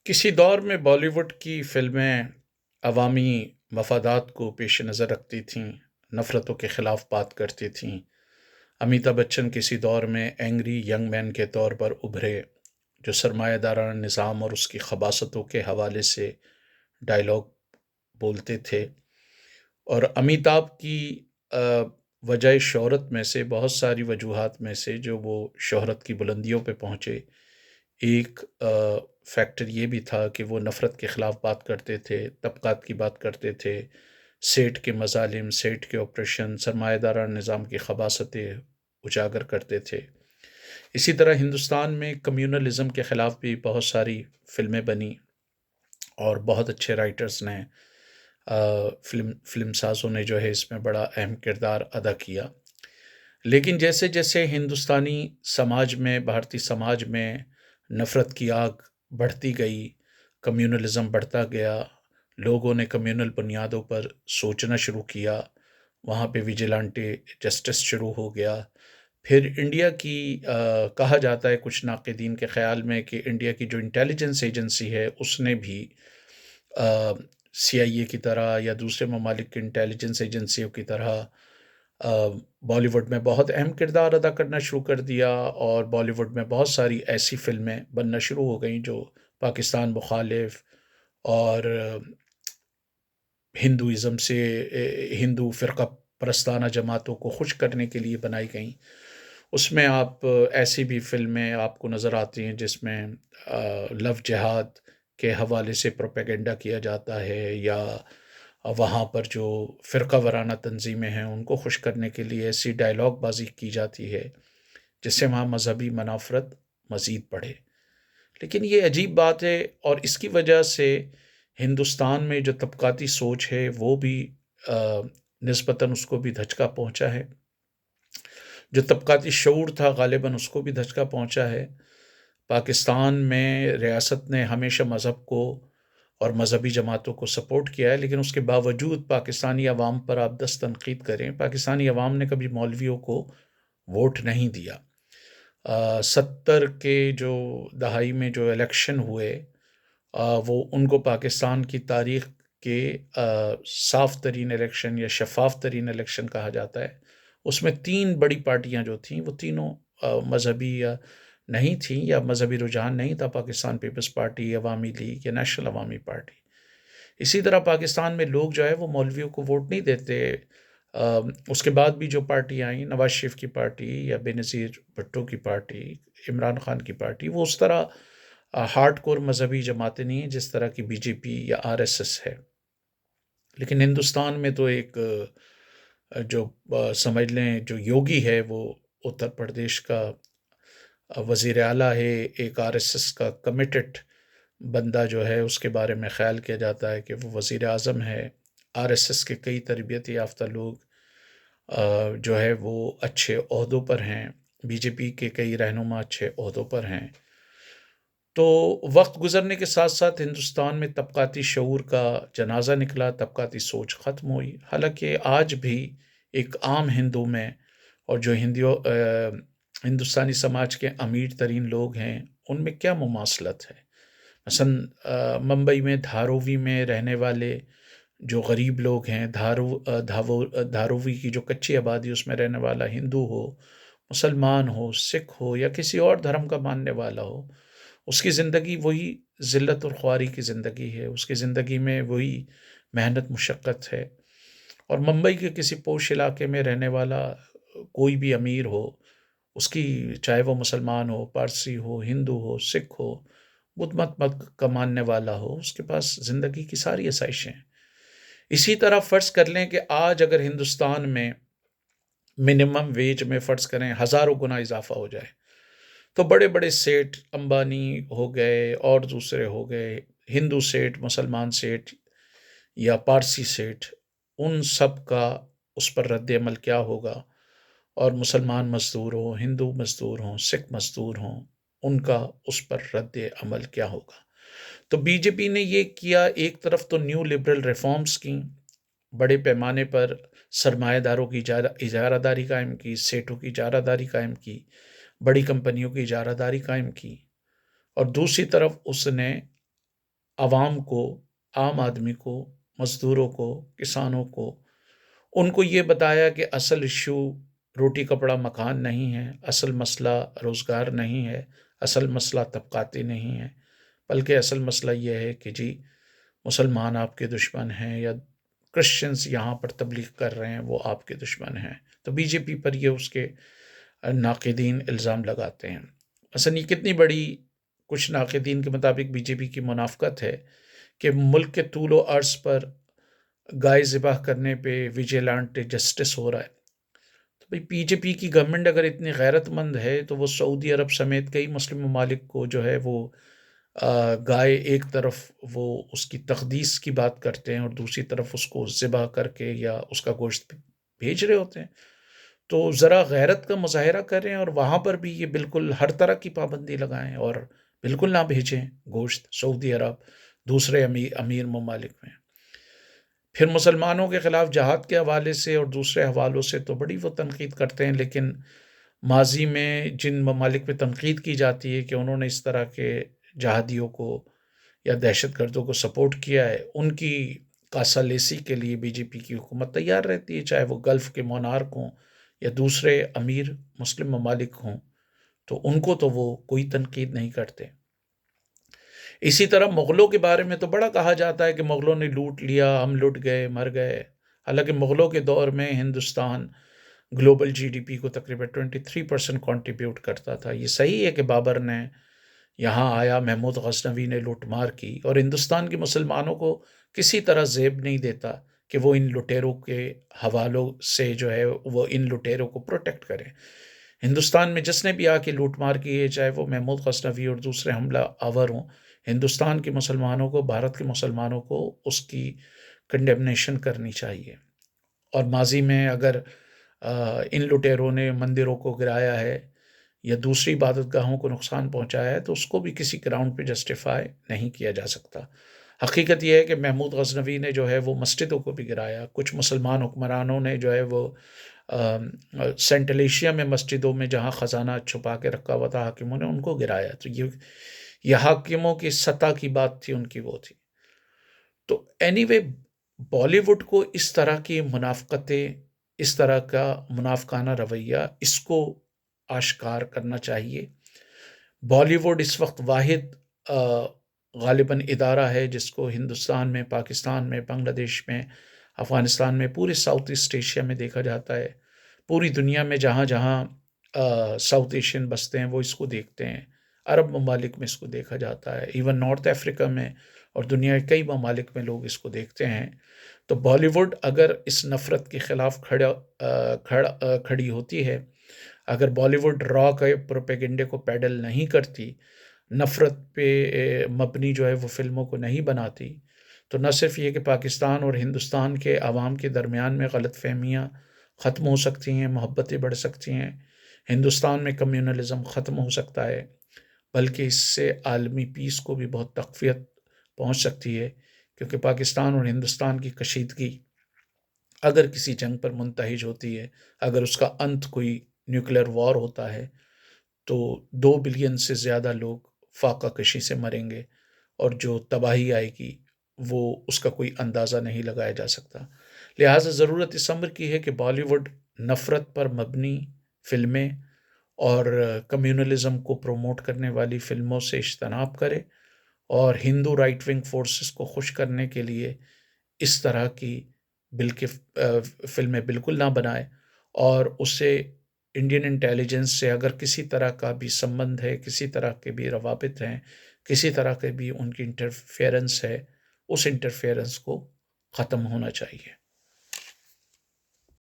کسی دور میں بالی ووڈ کی فلمیں عوامی مفادات کو پیش نظر رکھتی تھیں، نفرتوں کے خلاف بات کرتی تھیں۔ امیتابھ بچن کسی دور میں اینگری ینگ مین کے طور پر ابھرے، جو سرمایہ دارانہ نظام اور اس کی خباثتوں کے حوالے سے ڈائلاگ بولتے تھے۔ اور امیتابھ کی وجہ شہرت میں سے بہت ساری وجوہات میں سے جو وہ شہرت کی بلندیوں پہ پہنچے، ایک فیکٹر یہ بھی تھا کہ وہ نفرت کے خلاف بات کرتے تھے، طبقات کی بات کرتے تھے، سیٹ کے مظالم، سیٹ کے آپریشن، سرمایہ داران نظام کی خباثتیں اجاگر کرتے تھے۔ اسی طرح ہندوستان میں کمیونلزم کے خلاف بھی بہت ساری فلمیں بنی اور بہت اچھے رائٹرز نے، فلم سازوں نے جو ہے اس میں بڑا اہم کردار ادا کیا۔ لیکن جیسے جیسے ہندوستانی سماج میں، بھارتی سماج میں نفرت کی آگ بڑھتی گئی، کمیونلزم بڑھتا گیا، لوگوں نے کمیونل بنیادوں پر سوچنا شروع کیا، وہاں پہ ویجیلانٹے جسٹس شروع ہو گیا۔ پھر انڈیا کی کہا جاتا ہے کچھ ناقدین کے خیال میں کہ انڈیا کی جو انٹیلیجنس ایجنسی ہے اس نے بھی CIA کی طرح یا دوسرے ممالک کی انٹیلیجنس ایجنسیوں کی طرح بالی ووڈ میں بہت اہم کردار ادا کرنا شروع کر دیا، اور بالی ووڈ میں بہت ساری ایسی فلمیں بننا شروع ہو گئیں جو پاکستان مخالف اور ہندوازم سے، ہندو فرقہ پرستانہ جماعتوں کو خوش کرنے کے لیے بنائی گئیں۔ اس میں آپ ایسی بھی فلمیں آپ کو نظر آتی ہیں جس میں لو جہاد کے حوالے سے پروپیگنڈا کیا جاتا ہے، یا وہاں پر جو فرقہ وارانہ تنظیمیں ہیں ان کو خوش کرنے کے لیے ایسی ڈائلاگ بازی کی جاتی ہے جس سے وہاں مذہبی منافرت مزید بڑھے۔ لیکن یہ عجیب بات ہے، اور اس کی وجہ سے ہندوستان میں جو طبقاتی سوچ ہے وہ بھی نسبتاً اس کو بھی دھچکا پہنچا ہے، جو طبقاتی شعور تھا غالباً اس کو بھی دھچکا پہنچا ہے۔ پاکستان میں ریاست نے ہمیشہ مذہب کو اور مذہبی جماعتوں کو سپورٹ کیا ہے، لیکن اس کے باوجود پاکستانی عوام پر آپ دست تنقید کریں، پاکستانی عوام نے کبھی مولویوں کو ووٹ نہیں دیا۔ 70 کے جو دہائی میں جو الیکشن ہوئے، وہ ان کو پاکستان کی تاریخ کے صاف ترین الیکشن یا شفاف ترین الیکشن کہا جاتا ہے۔ اس میں 3 بڑی پارٹیاں جو تھیں وہ تینوں مذہبی یا نہیں تھیں، یا مذہبی رجحان نہیں تھا، پاکستان پیپلز پارٹی، عوامی لیگ یا نیشنل عوامی پارٹی۔ اسی طرح پاکستان میں لوگ جو ہے وہ مولویوں کو ووٹ نہیں دیتے۔ اس کے بعد بھی جو پارٹی آئیں، نواز شریف کی پارٹی یا بے نظیر بھٹو کی پارٹی، عمران خان کی پارٹی، وہ اس طرح ہارڈ کور مذہبی جماعتیں نہیں ہیں جس طرح کی BJP یا RSS ہے۔ لیکن ہندوستان میں تو ایک جو سمجھ لیں جو یوگی ہے وہ اتر پردیش کا وزیر اعلیٰ ہے، ایک RSS کا کمیٹڈ بندہ جو ہے اس کے بارے میں خیال کیا جاتا ہے کہ وہ وزیر اعظم ہے۔ RSS کے کئی تربیت یافتہ لوگ جو ہے وہ اچھے عہدوں پر ہیں، BJP کے کئی رہنما اچھے عہدوں پر ہیں۔ تو وقت گزرنے کے ساتھ ساتھ ہندوستان میں طبقاتی شعور کا جنازہ نکلا، طبقاتی سوچ ختم ہوئی۔ حالانکہ آج بھی ایک عام ہندو میں، اور جو ہندوستانی سماج کے امیر ترین لوگ ہیں ان میں کیا مماثلت ہے۔ مثلا ممبئی میں دھارووی میں رہنے والے جو غریب لوگ ہیں، دھارووی کی جو کچی آبادی اس میں رہنے والا ہندو ہو، مسلمان ہو، سکھ ہو یا کسی اور دھرم کا ماننے والا ہو، اس کی زندگی وہی ذلت اور خواری کی زندگی ہے، اس کی زندگی میں وہی محنت مشقت ہے۔ اور ممبئی کے کسی پوش علاقے میں رہنے والا کوئی بھی امیر ہو، اس کی چاہے وہ مسلمان ہو، پارسی ہو، ہندو ہو، سکھ ہو، بدھ مت کا ماننے والا ہو، اس کے پاس زندگی کی ساری آسائشیں ہیں۔ اسی طرح فرض کر لیں کہ آج اگر ہندوستان میں منیمم ویج میں فرض کریں 1000 گنا اضافہ ہو جائے، تو بڑے بڑے سیٹ امبانی ہو گئے اور دوسرے ہو گئے، ہندو سیٹ، مسلمان سیٹ یا پارسی سیٹ، ان سب کا اس پر رد عمل کیا ہوگا؟ اور مسلمان مزدور ہوں، ہندو مزدور ہوں، سکھ مزدور ہوں، ان کا اس پر رد عمل کیا ہوگا؟ تو BJP نے یہ کیا، ایک طرف تو نیو لبرل ریفارمز کی، بڑے پیمانے پر سرمایہ داروں کی اجارہ داری قائم کی، سیٹوں کی اجارہ داری قائم کی، بڑی کمپنیوں کی اجارہ داری قائم کی، اور دوسری طرف اس نے عوام کو، عام آدمی کو، مزدوروں کو، کسانوں کو، ان کو یہ بتایا کہ اصل ایشو روٹی کپڑا مکان نہیں ہے، اصل مسئلہ روزگار نہیں ہے، اصل مسئلہ طبقاتی نہیں ہے، بلکہ اصل مسئلہ یہ ہے کہ جی مسلمان آپ کے دشمن ہیں، یا کرسچنز یہاں پر تبلیغ کر رہے ہیں وہ آپ کے دشمن ہیں۔ تو بی جے پی پر یہ اس کے ناقدین الزام لگاتے ہیں۔ مثلا یہ کتنی بڑی، کچھ ناقدین کے مطابق بی جے پی کی منافقت ہے کہ ملک کے طول و عرض پر گائے ذبح کرنے پہ ویجیلانٹ جسٹس ہو رہا ہے۔ تو بھئی بی جے پی کی گورنمنٹ اگر اتنی غیرت مند ہے تو وہ سعودی عرب سمیت کئی مسلم ممالک کو جو ہے وہ گائے، ایک طرف وہ اس کی تقدیس کی بات کرتے ہیں اور دوسری طرف اس کو ذبح کر کے یا اس کا گوشت بھیج رہے ہوتے ہیں۔ تو ذرا غیرت کا مظاہرہ کریں اور وہاں پر بھی یہ بالکل ہر طرح کی پابندی لگائیں اور بالکل نہ بھیجیں گوشت سعودی عرب، دوسرے امیر ممالک میں۔ پھر مسلمانوں کے خلاف جہاد کے حوالے سے اور دوسرے حوالوں سے تو بڑی وہ تنقید کرتے ہیں، لیکن ماضی میں جن ممالک پہ تنقید کی جاتی ہے کہ انہوں نے اس طرح کے جہادیوں کو یا دہشت گردوں کو سپورٹ کیا ہے، ان کی کاسالیسی کے لیے بی جے پی کی حکومت تیار رہتی ہے، چاہے وہ گلف کے مونارک ہوں یا دوسرے امیر مسلم ممالک ہوں، تو ان کو تو وہ کوئی تنقید نہیں کرتے۔ اسی طرح مغلوں کے بارے میں تو بڑا کہا جاتا ہے کہ مغلوں نے لوٹ لیا، ہم لٹ گئے، مر گئے، حالانکہ مغلوں کے دور میں Hindustan global G D P کو تقریباً 23% کنٹریبیوٹ کرتا تھا۔ یہ صحیح ہے کہ بابر نے یہاں آیا، محمود غزنوی نے لوٹ مار کی، اور ہندوستان کے مسلمانوں کو کسی طرح زیب نہیں دیتا کہ وہ ان لٹیروں کے حوالوں سے جو ہے وہ ان لٹیروں کو پروٹیکٹ کریں۔ ہندوستان میں جس نے بھی آ کے لوٹ مار کی ہے، چاہے وہ محمود غزنوی اور دوسرے حملہ آور ہوں، ہندوستان کے مسلمانوں کو، بھارت کے مسلمانوں کو اس کی کنڈیمنیشن کرنی چاہیے۔ اور ماضی میں اگر ان لٹیروں نے مندروں کو گرایا ہے یا دوسری عبادت گاہوں کو نقصان پہنچایا ہے تو اس کو بھی کسی گراؤنڈ پہ جسٹیفائی نہیں کیا جا سکتا۔ حقیقت یہ ہے کہ محمود غزنوی نے جو ہے وہ مسجدوں کو بھی گرایا، کچھ مسلمان حکمرانوں نے جو ہے وہ سینٹرل ایشیا میں مسجدوں میں جہاں خزانہ چھپا کے رکھا ہوا تھا حاکموں نے، ان کو گرایا۔ تو یہ حاکموں کی سطح کی بات تھی، ان کی وہ تھی۔ تو اینی وے بالی ووڈ کو اس طرح کی منافقتیں، اس طرح کا منافقانہ رویہ، اس کو آشکار کرنا چاہیے۔ بالی ووڈ اس وقت واحد غالباً ادارہ ہے جس کو ہندوستان میں، پاکستان میں، بنگلہ دیش میں، افغانستان میں، پورے ساؤتھ ایسٹ ایشیا میں دیکھا جاتا ہے۔ پوری دنیا میں جہاں جہاں ساؤتھ ایشین بستے ہیں وہ اس کو دیکھتے ہیں۔ عرب ممالک میں اس کو دیکھا جاتا ہے، ایون نارتھ افریقہ میں اور دنیا کے کئی ممالک میں لوگ اس کو دیکھتے ہیں۔ تو بالی ووڈ اگر اس نفرت کے خلاف کھڑی ہوتی ہے، اگر بالی ووڈ را کے پروپیگنڈے کو پیڈل نہیں کرتی، نفرت پہ مبنی جو ہے وہ فلموں کو نہیں بناتی، تو نہ صرف یہ کہ پاکستان اور ہندوستان کے عوام کے درمیان میں غلط فہمیاں ختم ہو سکتی ہیں، محبتیں بڑھ سکتی ہیں، ہندوستان میں کمیونلزم ختم ہو سکتا ہے، بلکہ اس سے عالمی پیس کو بھی بہت تقویت پہنچ سکتی ہے، کیونکہ پاکستان اور ہندوستان کی کشیدگی اگر کسی جنگ پر منتہج ہوتی ہے، اگر اس کا انت کوئی نیوکلیر وار ہوتا ہے، تو 2 بلین سے زیادہ لوگ فاقہ کشی سے مریں گے، اور جو تباہی آئے گی وہ اس کا کوئی اندازہ نہیں لگایا جا سکتا۔ لہٰذا ضرورت اس امر کی ہے کہ بالی ووڈ نفرت پر مبنی فلمیں اور کمیونلزم کو پروموٹ کرنے والی فلموں سے اجتناب کرے، اور ہندو رائٹ ونگ فورسز کو خوش کرنے کے لیے اس طرح کی فلمیں بالکل نہ بنائے، اور اسے انڈین انٹیلیجنس سے اگر کسی طرح کا بھی سمبند ہے، کسی طرح کے بھی روابط ہیں، کسی طرح کے بھی ان کی انٹرفیئرنس ہے، اس انٹرفیئرنس کو ختم ہونا چاہیے۔